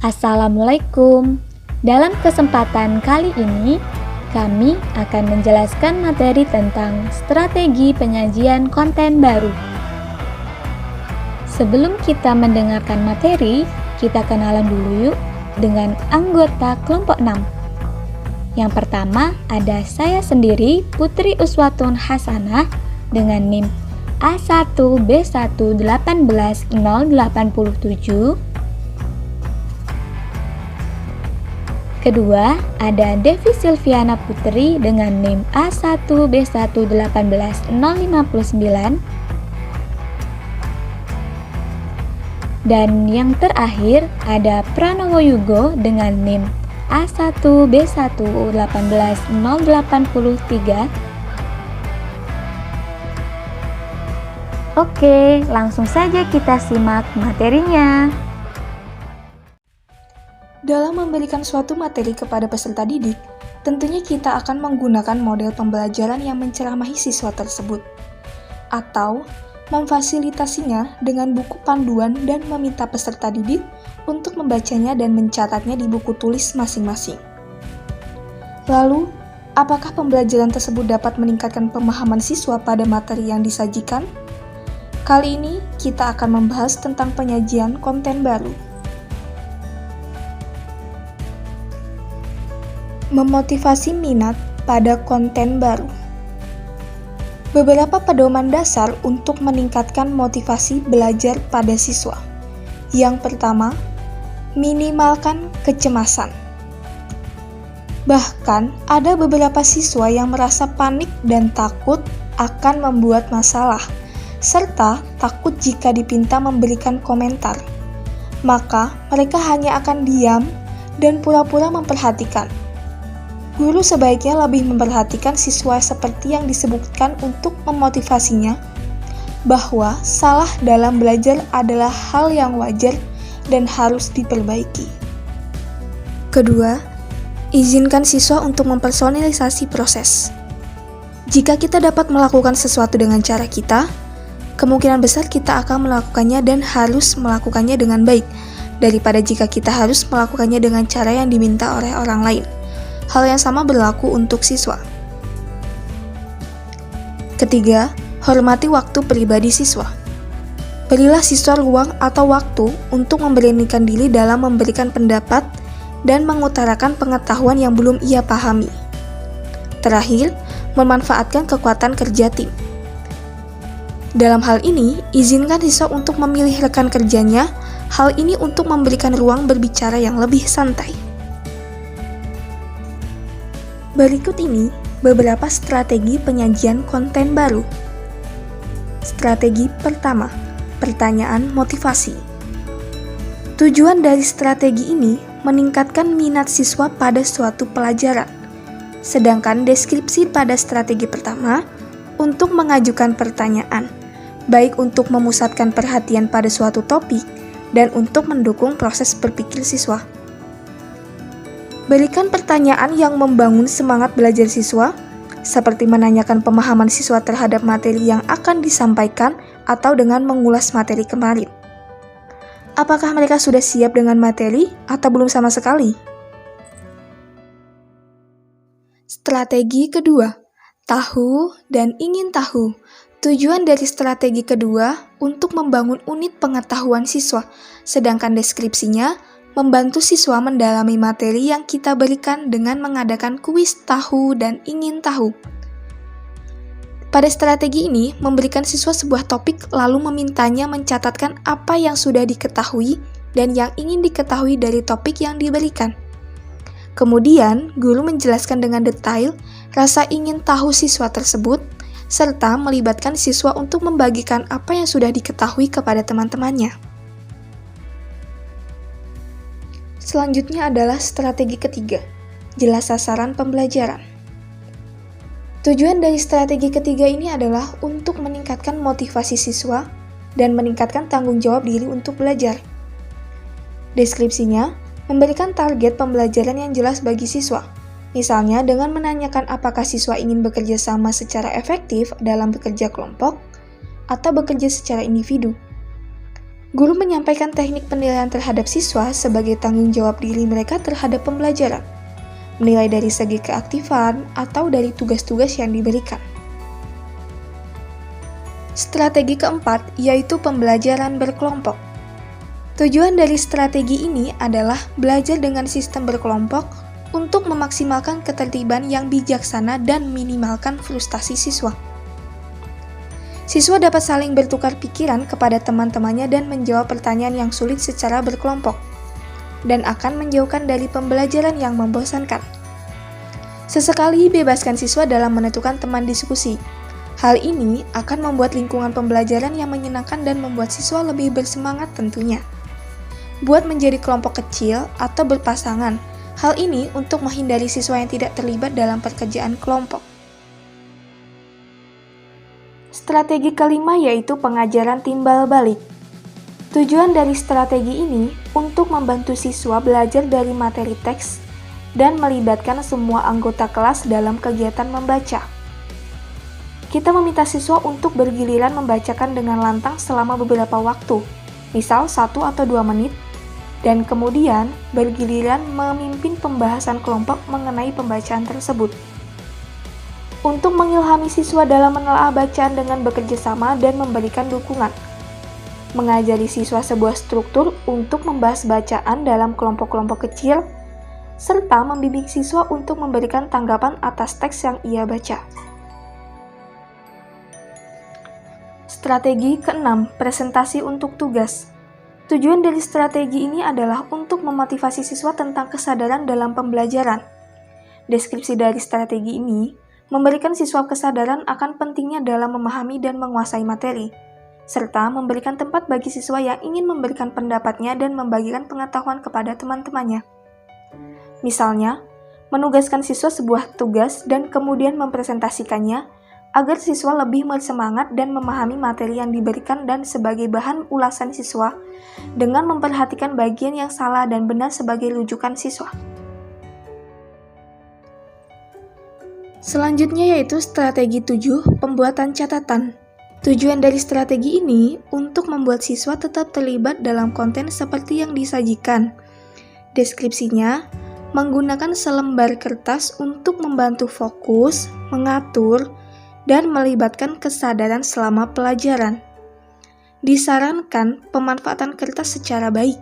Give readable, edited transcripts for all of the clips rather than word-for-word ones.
Assalamualaikum. Dalam kesempatan kali ini, kami akan menjelaskan materi tentang strategi penyajian konten baru. Sebelum kita mendengarkan materi, kita kenalan dulu yuk dengan anggota kelompok 6. Yang pertama ada saya sendiri, Putri Uswatun Hasanah dengan NIM A1B1818087. Kedua, ada Devi Silviana Putri dengan NIM A1B1818059. Dan yang terakhir, ada Pranowo Yugo dengan NIM A1B1818083. Oke, langsung saja kita simak materinya. Dalam memberikan suatu materi kepada peserta didik, tentunya kita akan menggunakan model pembelajaran yang menceramahi siswa tersebut, atau memfasilitasinya dengan buku panduan dan meminta peserta didik untuk membacanya dan mencatatnya di buku tulis masing-masing. Lalu, apakah pembelajaran tersebut dapat meningkatkan pemahaman siswa pada materi yang disajikan? Kali ini, kita akan membahas tentang penyajian konten baru. Memotivasi minat pada konten baru. Beberapa pedoman dasar untuk meningkatkan motivasi belajar pada siswa. Yang pertama, minimalkan kecemasan. Bahkan, ada beberapa siswa yang merasa panik dan takut akan membuat masalah, serta takut jika dipinta memberikan komentar. Maka, mereka hanya akan diam dan pura-pura memperhatikan. Guru sebaiknya lebih memperhatikan siswa seperti yang disebutkan untuk memotivasinya, bahwa salah dalam belajar adalah hal yang wajar dan harus diperbaiki. Kedua, izinkan siswa untuk mempersonalisasi proses. Jika kita dapat melakukan sesuatu dengan cara kita, kemungkinan besar kita akan melakukannya dan harus melakukannya dengan baik, daripada jika kita harus melakukannya dengan cara yang diminta oleh orang lain. Hal yang sama berlaku untuk siswa. Ketiga, hormati waktu pribadi siswa. Berilah siswa ruang atau waktu untuk memberanikan diri dalam memberikan pendapat dan mengutarakan pengetahuan yang belum ia pahami. Terakhir, memanfaatkan kekuatan kerja tim. Dalam hal ini, izinkan siswa untuk memilih rekan kerjanya, hal ini untuk memberikan ruang berbicara yang lebih santai. Berikut ini beberapa strategi penyajian konten baru. Strategi pertama, pertanyaan motivasi. Tujuan dari strategi ini meningkatkan minat siswa pada suatu pelajaran. Sedangkan deskripsi pada strategi pertama untuk mengajukan pertanyaan, baik untuk memusatkan perhatian pada suatu topik dan untuk mendukung proses berpikir siswa. Berikan pertanyaan yang membangun semangat belajar siswa, seperti menanyakan pemahaman siswa terhadap materi yang akan disampaikan atau dengan mengulas materi kemarin. Apakah mereka sudah siap dengan materi atau belum sama sekali? Strategi kedua, tahu dan ingin tahu. Tujuan dari strategi kedua untuk membangun unit pengetahuan siswa, sedangkan deskripsinya membantu siswa mendalami materi yang kita berikan dengan mengadakan kuis tahu dan ingin tahu. Pada strategi ini, memberikan siswa sebuah topik lalu memintanya mencatatkan apa yang sudah diketahui dan yang ingin diketahui dari topik yang diberikan. Kemudian, guru menjelaskan dengan detail rasa ingin tahu siswa tersebut, serta melibatkan siswa untuk membagikan apa yang sudah diketahui kepada teman-temannya. Selanjutnya adalah strategi ketiga, jelas sasaran pembelajaran. Tujuan dari strategi ketiga ini adalah untuk meningkatkan motivasi siswa dan meningkatkan tanggung jawab diri untuk belajar. Deskripsinya, memberikan target pembelajaran yang jelas bagi siswa, misalnya dengan menanyakan apakah siswa ingin bekerja sama secara efektif dalam bekerja kelompok atau bekerja secara individu. Guru menyampaikan teknik penilaian terhadap siswa sebagai tanggung jawab diri mereka terhadap pembelajaran, menilai dari segi keaktifan atau dari tugas-tugas yang diberikan. Strategi keempat yaitu pembelajaran berkelompok. Tujuan dari strategi ini adalah belajar dengan sistem berkelompok untuk memaksimalkan ketertiban yang bijaksana dan minimalkan frustasi siswa. Siswa dapat saling bertukar pikiran kepada teman-temannya dan menjawab pertanyaan yang sulit secara berkelompok, dan akan menjauhkan dari pembelajaran yang membosankan. Sesekali bebaskan siswa dalam menentukan teman diskusi. Hal ini akan membuat lingkungan pembelajaran yang menyenangkan dan membuat siswa lebih bersemangat tentunya. Buat menjadi kelompok kecil atau berpasangan, hal ini untuk menghindari siswa yang tidak terlibat dalam pekerjaan kelompok. Strategi kelima yaitu pengajaran timbal balik. Tujuan dari strategi ini untuk membantu siswa belajar dari materi teks dan melibatkan semua anggota kelas dalam kegiatan membaca. Kita meminta siswa untuk bergiliran membacakan dengan lantang selama beberapa waktu, misal 1 atau 2 menit, dan kemudian bergiliran memimpin pembahasan kelompok mengenai pembacaan tersebut. Untuk mengilhami siswa dalam menelaah bacaan dengan bekerja sama dan memberikan dukungan. Mengajari siswa sebuah struktur untuk membahas bacaan dalam kelompok-kelompok kecil, serta membimbing siswa untuk memberikan tanggapan atas teks yang ia baca. Strategi keenam, presentasi untuk tugas. Tujuan dari strategi ini adalah untuk memotivasi siswa tentang kesadaran dalam pembelajaran. Deskripsi dari strategi ini memberikan siswa kesadaran akan pentingnya dalam memahami dan menguasai materi, serta memberikan tempat bagi siswa yang ingin memberikan pendapatnya dan membagikan pengetahuan kepada teman-temannya. Misalnya, menugaskan siswa sebuah tugas dan kemudian mempresentasikannya agar siswa lebih bersemangat dan memahami materi yang diberikan dan sebagai bahan ulasan siswa dengan memperhatikan bagian yang salah dan benar sebagai rujukan siswa. Selanjutnya yaitu strategi 7, pembuatan catatan. Tujuan dari strategi ini untuk membuat siswa tetap terlibat dalam konten seperti yang disajikan. Deskripsinya, menggunakan selembar kertas untuk membantu fokus, mengatur, dan melibatkan kesadaran selama pelajaran. Disarankan pemanfaatan kertas secara baik,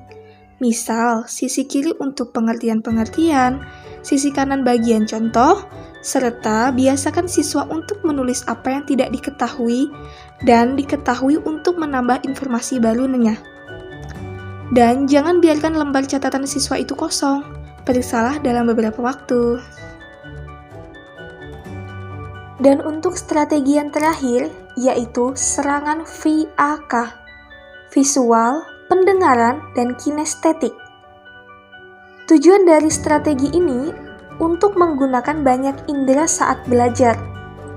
misal sisi kiri untuk pengertian-pengertian, sisi kanan bagian contoh, serta biasakan siswa untuk menulis apa yang tidak diketahui dan diketahui untuk menambah informasi barunya. Dan jangan biarkan lembar catatan siswa itu kosong, periksalah dalam beberapa waktu. Dan untuk strategi yang terakhir, yaitu serangan VAK, visual, pendengaran, dan kinestetik. Tujuan dari strategi ini untuk menggunakan banyak indera saat belajar,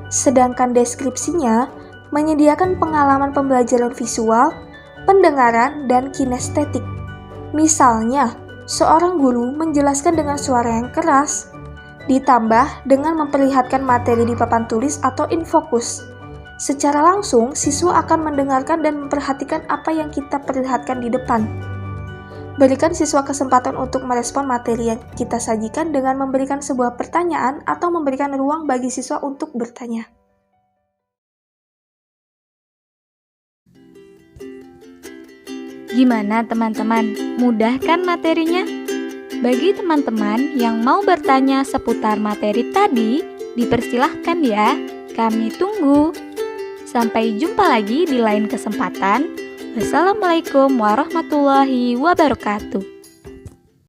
sedangkan deskripsinya menyediakan pengalaman pembelajaran visual, pendengaran, dan kinestetik. Misalnya, seorang guru menjelaskan dengan suara yang keras, ditambah dengan memperlihatkan materi di papan tulis atau infokus. Secara langsung, siswa akan mendengarkan dan memperhatikan apa yang kita perlihatkan di depan. Berikan siswa kesempatan untuk merespon materi yang kita sajikan dengan memberikan sebuah pertanyaan atau memberikan ruang bagi siswa untuk bertanya. Gimana teman-teman? Mudah kan materinya? Bagi teman-teman yang mau bertanya seputar materi tadi, dipersilahkan ya, kami tunggu. Sampai jumpa lagi di lain kesempatan. Wassalamualaikum warahmatullahi wabarakatuh.